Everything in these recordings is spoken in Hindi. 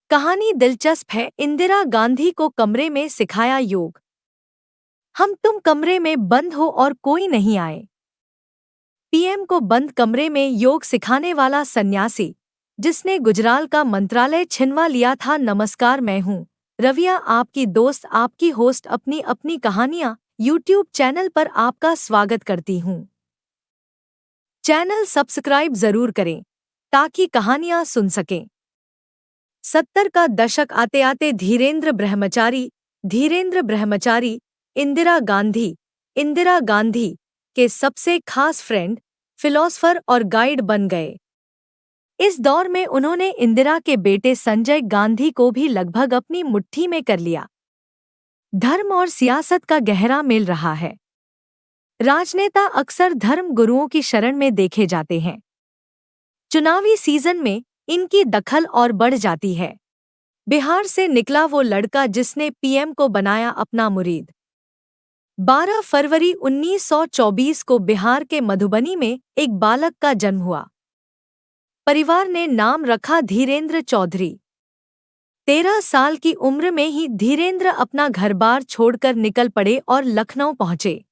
कहानी दिलचस्प है। इंदिरा गांधी को कमरे में सिखाया योग। हम तुम कमरे में बंद हो और कोई नहीं आए। पीएम को बंद कमरे में योग सिखाने वाला सन्यासी जिसने गुजराल का मंत्रालय छिनवा लिया था। नमस्कार, मैं हूँ रविया, आपकी दोस्त, आपकी होस्ट। अपनी अपनी कहानियाँ यूट्यूब चैनल पर आपका स्वागत करती हूँ। चैनल सब्सक्राइब जरूर करें ताकि कहानियाँ सुन सकें। 70 का दशक आते आते धीरेन्द्र ब्रह्मचारी इंदिरा गांधी के सबसे खास फ्रेंड, फिलोसफर और गाइड बन गए। इस दौर में उन्होंने इंदिरा के बेटे संजय गांधी को भी लगभग अपनी मुट्ठी में कर लिया। धर्म और सियासत का गहरा मेल रहा है। राजनेता अक्सर धर्म गुरुओं की शरण में देखे जाते हैं। चुनावी सीजन में इनकी दखल और बढ़ जाती है। बिहार से निकला वो लड़का जिसने पीएम को बनाया अपना मुरीद। 12 फरवरी 1924 को बिहार के मधुबनी में एक बालक का जन्म हुआ। परिवार ने नाम रखा धीरेन्द्र चौधरी। 13 साल की उम्र में ही धीरेन्द्र अपना घर-बार छोड़कर निकल पड़े और लखनऊ पहुंचे।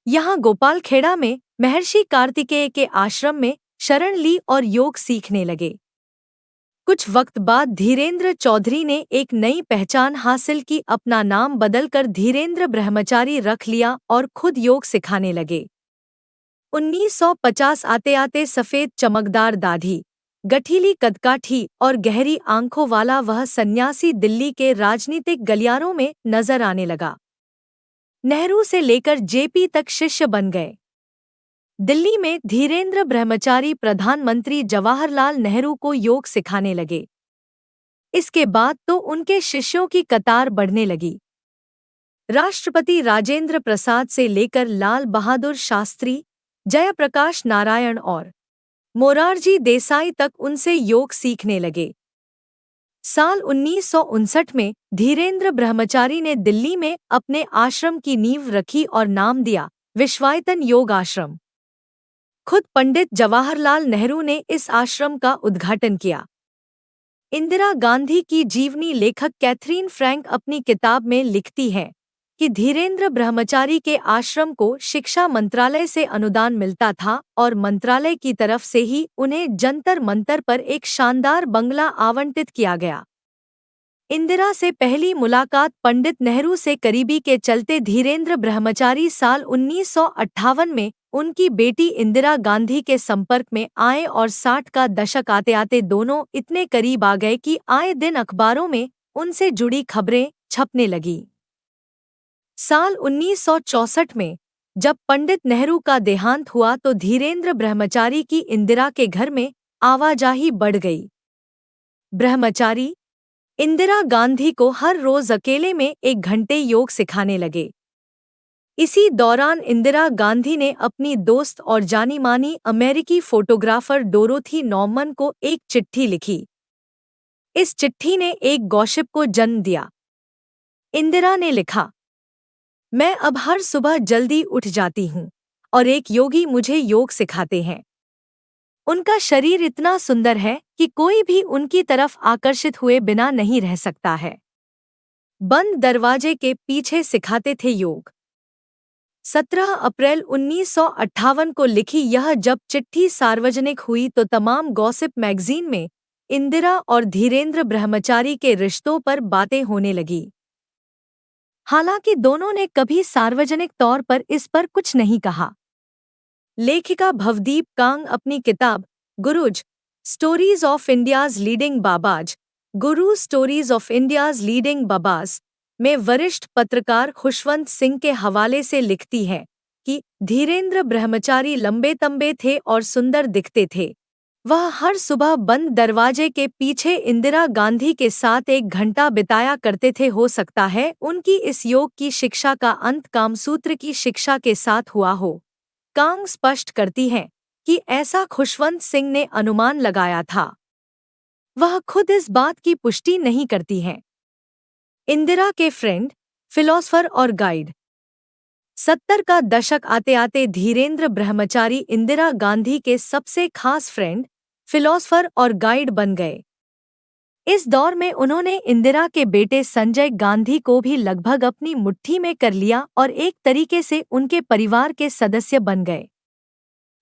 यहाँ गोपालखेड़ा में महर्षि कार्तिकेय के आश्रम में शरण ली और योग सीखने लगे। कुछ वक्त बाद धीरेन्द्र चौधरी ने एक नई पहचान हासिल की। अपना नाम बदलकर धीरेन्द्र ब्रह्मचारी रख लिया और खुद योग सिखाने लगे। 1950 आते आते सफ़ेद चमकदार दाढ़ी, गठीली कदकाठी और गहरी आंखों वाला वह सन्यासी दिल्ली के राजनीतिक गलियारों में नजर आने लगा। नेहरू से लेकर जेपी तक शिष्य बन गए। दिल्ली में धीरेन्द्र ब्रह्मचारी प्रधानमंत्री जवाहरलाल नेहरू को योग सिखाने लगे। इसके बाद तो उनके शिष्यों की कतार बढ़ने लगी। राष्ट्रपति राजेंद्र प्रसाद से लेकर लाल बहादुर शास्त्री, जयप्रकाश नारायण और मोरारजी देसाई तक उनसे योग सीखने लगे। साल 1959 में धीरेन्द्र ब्रह्मचारी ने दिल्ली में अपने आश्रम की नींव रखी और नाम दिया विश्वायतन योग आश्रम। खुद पंडित जवाहरलाल नेहरू ने इस आश्रम का उद्घाटन किया। इंदिरा गांधी की जीवनी लेखक कैथरीन फ्रैंक अपनी किताब में लिखती है कि धीरेन्द्र ब्रह्मचारी के आश्रम को शिक्षा मंत्रालय से अनुदान मिलता था और मंत्रालय की तरफ से ही उन्हें जंतर मंतर पर एक शानदार बंगला आवंटित किया गया। इंदिरा से पहली मुलाकात पंडित नेहरू से करीबी के चलते धीरेन्द्र ब्रह्मचारी साल 1958 में उनकी बेटी इंदिरा गांधी के संपर्क में आए और 60 का दशक आते आते दोनों इतने करीब आ गए कि आए दिन अखबारों में उनसे जुड़ी खबरें छपने लगीं। साल 1964 में जब पंडित नेहरू का देहांत हुआ तो धीरेन्द्र ब्रह्मचारी की इंदिरा के घर में आवाजाही बढ़ गई। ब्रह्मचारी इंदिरा गांधी को हर रोज अकेले में 1 घंटे योग सिखाने लगे। इसी दौरान इंदिरा गांधी ने अपनी दोस्त और जानी-मानी अमेरिकी फोटोग्राफर डोरोथी नॉर्मन को एक चिट्ठी लिखी। इस चिट्ठी ने एक गॉसिप को जन्म दिया। इंदिरा ने लिखा, मैं अब हर सुबह जल्दी उठ जाती हूँ और एक योगी मुझे योग सिखाते हैं। उनका शरीर इतना सुंदर है कि कोई भी उनकी तरफ आकर्षित हुए बिना नहीं रह सकता है। बंद दरवाजे के पीछे सिखाते थे योग। 17 अप्रैल 1958 को लिखी यह जब चिट्ठी सार्वजनिक हुई तो तमाम गॉसिप मैगजीन में इंदिरा और धीरेन्द्र ब्रह्मचारी के रिश्तों पर बातें होने लगी। हालांकि दोनों ने कभी सार्वजनिक तौर पर इस पर कुछ नहीं कहा। लेखिका भवदीप कांग अपनी किताब gurus stories of India's leading बाबाज Guru stories of India's leading बाबाज में वरिष्ठ पत्रकार खुशवंत सिंह के हवाले से लिखती है कि धीरेन्द्र ब्रह्मचारी लंबे तंबे थे और सुंदर दिखते थे। वह हर सुबह बंद दरवाजे के पीछे इंदिरा गांधी के साथ 1 घंटा बिताया करते थे। हो सकता है उनकी इस योग की शिक्षा का अंत कामसूत्र की शिक्षा के साथ हुआ हो। कांग स्पष्ट करती है कि ऐसा खुशवंत सिंह ने अनुमान लगाया था। वह खुद इस बात की पुष्टि नहीं करती हैं। इंदिरा के फ्रेंड, फिलोसफर और गाइड। 70 का दशक आते आते धीरेन्द्र ब्रह्मचारी इंदिरा गांधी के सबसे खास फ्रेंड, फिलोसफर और गाइड बन गए। इस दौर में उन्होंने इंदिरा के बेटे संजय गांधी को भी लगभग अपनी मुट्ठी में कर लिया और एक तरीके से उनके परिवार के सदस्य बन गए।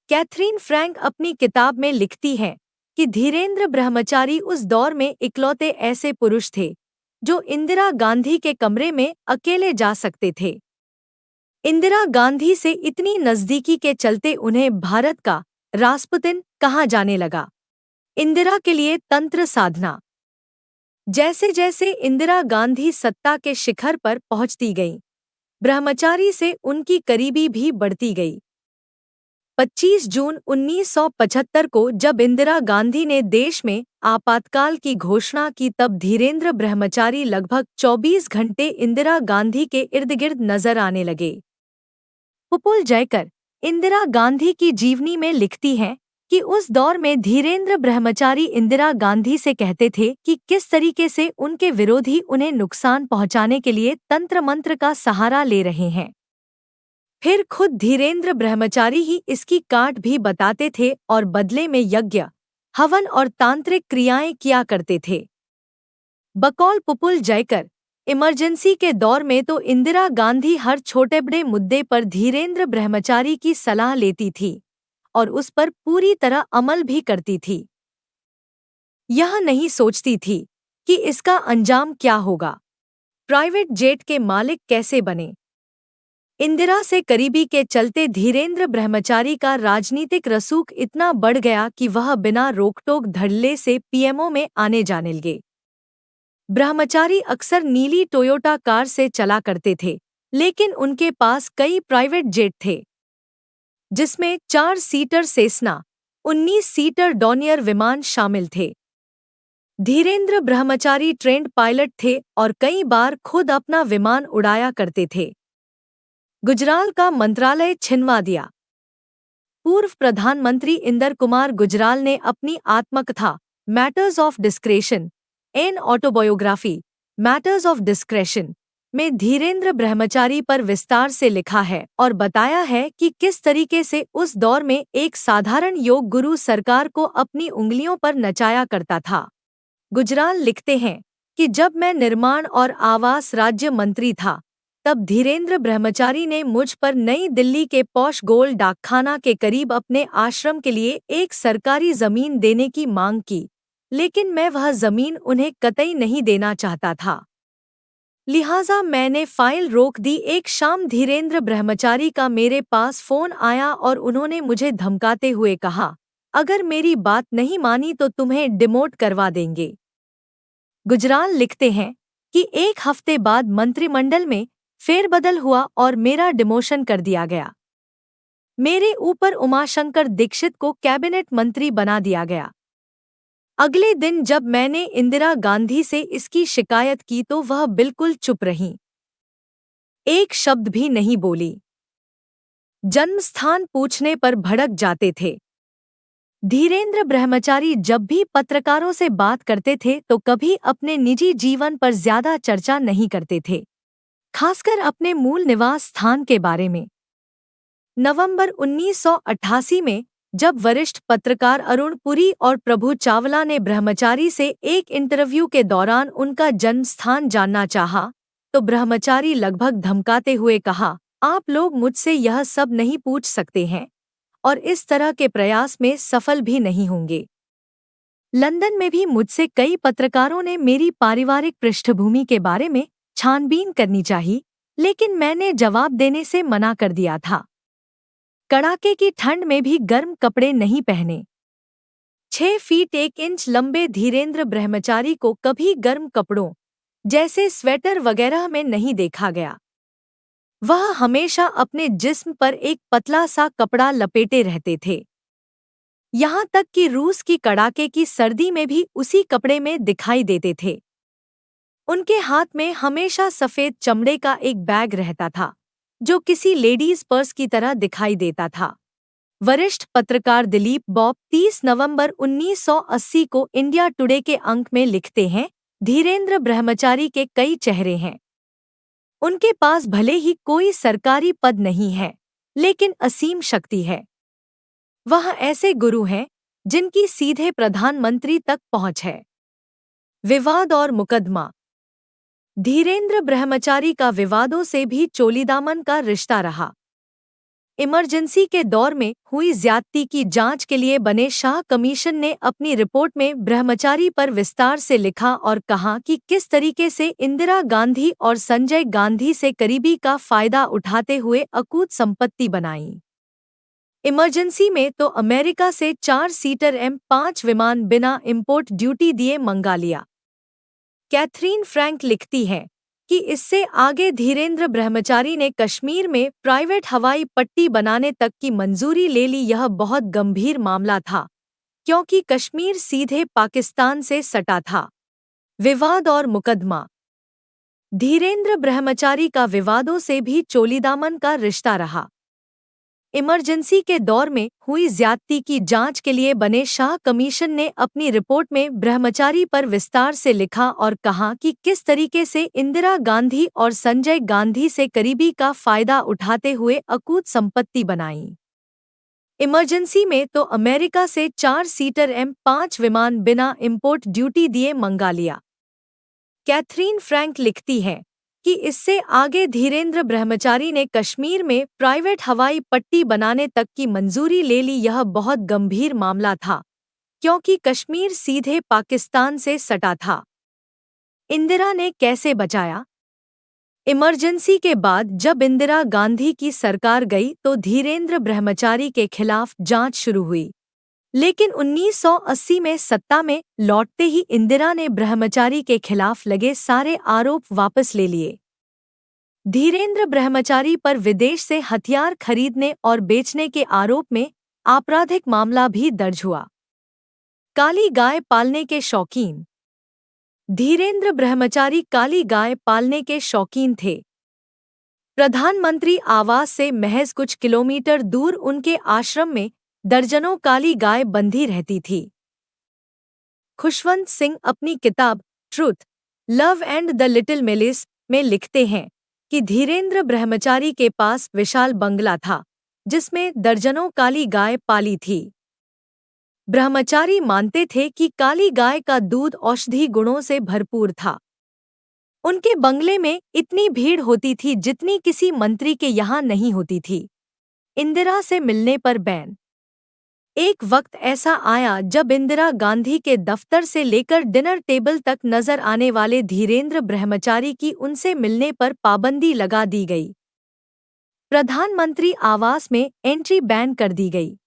कैथरीन फ्रैंक अपनी किताब में लिखती है कि धीरेंद्र ब्रह्मचारी उस दौर में इकलौते ऐसे पुरुष थे जो इंदिरा गांधी के कमरे में अकेले जा सकते थे। इंदिरा गांधी से इतनी नज़दीकी के चलते उन्हें भारत का रास्पुतिन कहा जाने लगा। इंदिरा के लिए तंत्र साधना। जैसे जैसे इंदिरा गांधी सत्ता के शिखर पर पहुंचती गईं, ब्रह्मचारी से उनकी करीबी भी बढ़ती गई। 25 जून 1975 को जब इंदिरा गांधी ने देश में आपातकाल की घोषणा की, तब धीरेंद्र ब्रह्मचारी लगभग 24 घंटे इंदिरा गांधी के इर्द-गिर्द नजर आने लगे। पुपुल जयकर इंदिरा गांधी की जीवनी में लिखती हैं कि उस दौर में धीरेंद्र ब्रह्मचारी इंदिरा गांधी से कहते थे कि किस तरीके से उनके विरोधी उन्हें नुकसान पहुंचाने के लिए तंत्र मंत्र का सहारा ले रहे हैं। फिर खुद धीरेंद्र ब्रह्मचारी ही इसकी काट भी बताते थे और बदले में यज्ञ, हवन और तांत्रिक क्रियाएं किया करते थे। बकौल पुपुल जयकर, इमरजेंसी के दौर में तो इंदिरा गांधी हर छोटे बड़े मुद्दे पर धीरेंद्र ब्रह्मचारी की सलाह लेती थी और उस पर पूरी तरह अमल भी करती थी। यह नहीं सोचती थी कि इसका अंजाम क्या होगा। प्राइवेट जेट के मालिक कैसे बने। इंदिरा से करीबी के चलते धीरेंद्र ब्रह्मचारी का राजनीतिक रसूख इतना बढ़ गया कि वह बिना रोकटोक धड़ल्ले से पीएमओ में आने जाने लगे। ब्रह्मचारी अक्सर नीली टोयोटा कार से चला करते थे, लेकिन उनके पास कई प्राइवेट जेट थे, जिसमें 4 सीटर सेस्ना, 19 सीटर डॉनियर विमान शामिल थे। धीरेंद्र ब्रह्मचारी ट्रेंड पायलट थे और कई बार खुद अपना विमान उड़ाया करते थे। गुजराल का मंत्रालय छिनवा दिया। पूर्व प्रधानमंत्री इंदर कुमार गुजराल ने अपनी आत्मकथा matters of discretion, an autobiography matters of discretion में धीरेंद्र ब्रह्मचारी पर विस्तार से लिखा है और बताया है कि किस तरीके से उस दौर में एक साधारण योग गुरु सरकार को अपनी उंगलियों पर नचाया करता था। गुजराल लिखते हैं कि जब मैं निर्माण और आवास राज्य मंत्री था, तब धीरेंद्र ब्रह्मचारी ने मुझ पर नई दिल्ली के पॉश गोल डाकखाना के करीब अपने आश्रम के लिए एक सरकारी जमीन देने की मांग की, लेकिन मैं वह जमीन उन्हें कतई नहीं देना चाहता था। लिहाजा मैंने फाइल रोक दी। एक शाम धीरेंद्र ब्रह्मचारी का मेरे पास फोन आया और उन्होंने मुझे धमकाते हुए कहा, अगर मेरी बात नहीं मानी तो तुम्हें डिमोट करवा देंगे। गुजराल लिखते हैं कि एक हफ्ते बाद मंत्रिमंडल में फेरबदल हुआ और मेरा डिमोशन कर दिया गया। मेरे ऊपर उमाशंकर दीक्षित को कैबिनेट मंत्री बना दिया गया। अगले दिन जब मैंने इंदिरा गांधी से इसकी शिकायत की तो वह बिल्कुल चुप रहीं, एक शब्द भी नहीं बोली। जन्मस्थान पूछने पर भड़क जाते थे। धीरेंद्र ब्रह्मचारी जब भी पत्रकारों से बात करते थे तो कभी अपने निजी जीवन पर ज्यादा चर्चा नहीं करते थे, खासकर अपने मूल निवास स्थान के बारे में। नवंबर 1988 में जब वरिष्ठ पत्रकार अरुण पुरी और प्रभु चावला ने ब्रह्मचारी से एक इंटरव्यू के दौरान उनका जन्म स्थान जानना चाहा, तो ब्रह्मचारी लगभग धमकाते हुए कहा, आप लोग मुझसे यह सब नहीं पूछ सकते हैं और इस तरह के प्रयास में सफल भी नहीं होंगे। लंदन में भी मुझसे कई पत्रकारों ने मेरी पारिवारिक पृष्ठभूमि के बारे में छानबीन करनी चाहिए, लेकिन मैंने जवाब देने से मना कर दिया था। कड़ाके की ठंड में भी गर्म कपड़े नहीं पहने। 6 फीट 1 इंच लंबे धीरेंद्र ब्रह्मचारी को कभी गर्म कपड़ों जैसे स्वेटर वगैरह में नहीं देखा गया। वह हमेशा अपने जिस्म पर एक पतला सा कपड़ा लपेटे रहते थे। यहाँ तक कि रूस की कड़ाके की सर्दी में भी उसी कपड़े में दिखाई देते थे। उनके हाथ में हमेशा सफेद चमड़े का एक बैग रहता था, जो किसी लेडीज पर्स की तरह दिखाई देता था। वरिष्ठ पत्रकार दिलीप बॉब 30 नवंबर 1980 को इंडिया टुडे के अंक में लिखते हैं, धीरेंद्र ब्रह्मचारी के कई चेहरे हैं। उनके पास भले ही कोई सरकारी पद नहीं है, लेकिन असीम शक्ति है। वह ऐसे गुरु हैं जिनकी सीधे प्रधानमंत्री तक पहुंच है। विवाद और मुकदमा। धीरेंद्र ब्रह्मचारी का विवादों से भी चोलीदामन का रिश्ता रहा। इमरजेंसी के दौर में हुई ज्यादती की जांच के लिए बने शाह कमीशन ने अपनी रिपोर्ट में ब्रह्मचारी पर विस्तार से लिखा और कहा कि किस तरीके से इंदिरा गांधी और संजय गांधी से करीबी का फायदा उठाते हुए अकूत संपत्ति बनाई। इमरजेंसी में तो अमेरिका से 4 सीटर M5 विमान बिना इंपोर्ट ड्यूटी दिए मंगा लिया। कैथरीन फ्रैंक लिखती हैं कि इससे आगे धीरेंद्र ब्रह्मचारी ने कश्मीर में प्राइवेट हवाई पट्टी बनाने तक की मंजूरी ले ली। यह बहुत गंभीर मामला था क्योंकि कश्मीर सीधे पाकिस्तान से सटा था। विवाद और मुकदमा। धीरेंद्र ब्रह्मचारी का विवादों से भी चोलीदामन का रिश्ता रहा। इमरजेंसी के दौर में हुई ज्यादती की जांच के लिए बने शाह कमीशन ने अपनी रिपोर्ट में ब्रह्मचारी पर विस्तार से लिखा और कहा कि किस तरीके से इंदिरा गांधी और संजय गांधी से करीबी का फायदा उठाते हुए अकूत संपत्ति बनाई। इमरजेंसी में तो अमेरिका से 4 सीटर M5 विमान बिना इंपोर्ट ड्यूटी दिए मंगा लिया। कैथरीन फ्रैंक लिखती हैं कि इससे आगे धीरेंद्र ब्रह्मचारी ने कश्मीर में प्राइवेट हवाई पट्टी बनाने तक की मंजूरी ले ली। यह बहुत गंभीर मामला था क्योंकि कश्मीर सीधे पाकिस्तान से सटा था। इंदिरा ने कैसे बचाया? इमरजेंसी के बाद जब इंदिरा गांधी की सरकार गई तो धीरेंद्र ब्रह्मचारी के खिलाफ जांच शुरू हुई, लेकिन 1980 में सत्ता में लौटते ही इंदिरा ने ब्रह्मचारी के खिलाफ लगे सारे आरोप वापस ले लिए। धीरेंद्र ब्रह्मचारी पर विदेश से हथियार खरीदने और बेचने के आरोप में आपराधिक मामला भी दर्ज हुआ। काली गाय पालने के शौकीन। धीरेंद्र ब्रह्मचारी काली गाय पालने के शौकीन थे। प्रधानमंत्री आवास से महज कुछ किलोमीटर दूर उनके आश्रम में दर्जनों काली गाय बंधी रहती थी। खुशवंत सिंह अपनी किताब truth, love and the little मिलिस में लिखते हैं कि धीरेंद्र ब्रह्मचारी के पास विशाल बंगला था जिसमें दर्जनों काली गाय पाली थी। ब्रह्मचारी मानते थे कि काली गाय का दूध औषधि गुणों से भरपूर था। उनके बंगले में इतनी भीड़ होती थी जितनी किसी मंत्री के यहाँ नहीं होती थी। इंदिरा से मिलने पर बैन। एक वक्त ऐसा आया जब इंदिरा गांधी के दफ्तर से लेकर डिनर टेबल तक नजर आने वाले धीरेंद्र ब्रह्मचारी की उनसे मिलने पर पाबंदी लगा दी गई। प्रधानमंत्री आवास में एंट्री बैन कर दी गई।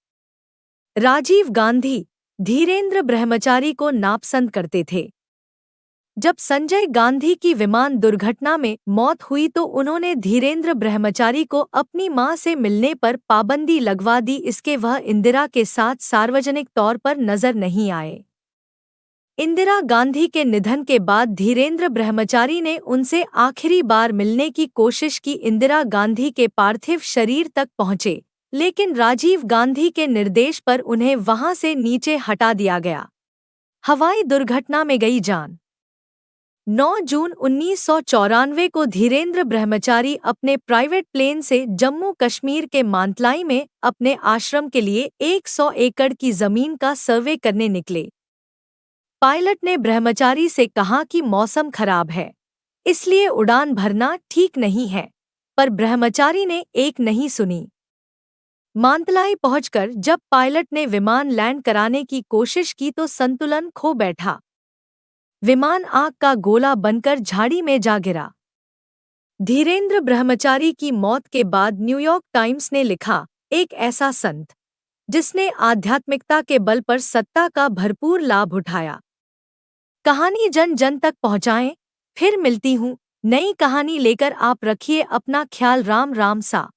राजीव गांधी धीरेंद्र ब्रह्मचारी को नापसंद करते थे। जब संजय गांधी की विमान दुर्घटना में मौत हुई तो उन्होंने धीरेंद्र ब्रह्मचारी को अपनी मां से मिलने पर पाबंदी लगवा दी। इसके वह इंदिरा के साथ सार्वजनिक तौर पर नजर नहीं आए। इंदिरा गांधी के निधन के बाद धीरेंद्र ब्रह्मचारी ने उनसे आखिरी बार मिलने की कोशिश की। इंदिरा गांधी के पार्थिव शरीर तक पहुंचे, लेकिन राजीव गांधी के निर्देश पर उन्हें वहां से नीचे हटा दिया गया। हवाई दुर्घटना में गई जान। 9 जून 1994 को धीरेंद्र ब्रह्मचारी अपने प्राइवेट प्लेन से जम्मू कश्मीर के मानतलाई में अपने आश्रम के लिए 100 एकड़ की जमीन का सर्वे करने निकले। पायलट ने ब्रह्मचारी से कहा कि मौसम खराब है, इसलिए उड़ान भरना ठीक नहीं है, पर ब्रह्मचारी ने एक नहीं सुनी। मानतलाई पहुंचकर जब पायलट ने विमान लैंड कराने की कोशिश की तो संतुलन खो बैठा। विमान आग का गोला बनकर झाड़ी में जा गिरा। धीरेंद्र ब्रह्मचारी की मौत के बाद न्यूयॉर्क टाइम्स ने लिखा, एक ऐसा संत जिसने आध्यात्मिकता के बल पर सत्ता का भरपूर लाभ उठाया। कहानी जन जन तक पहुंचाएं। फिर मिलती हूं नई कहानी लेकर। आप रखिए अपना ख्याल। राम राम सा।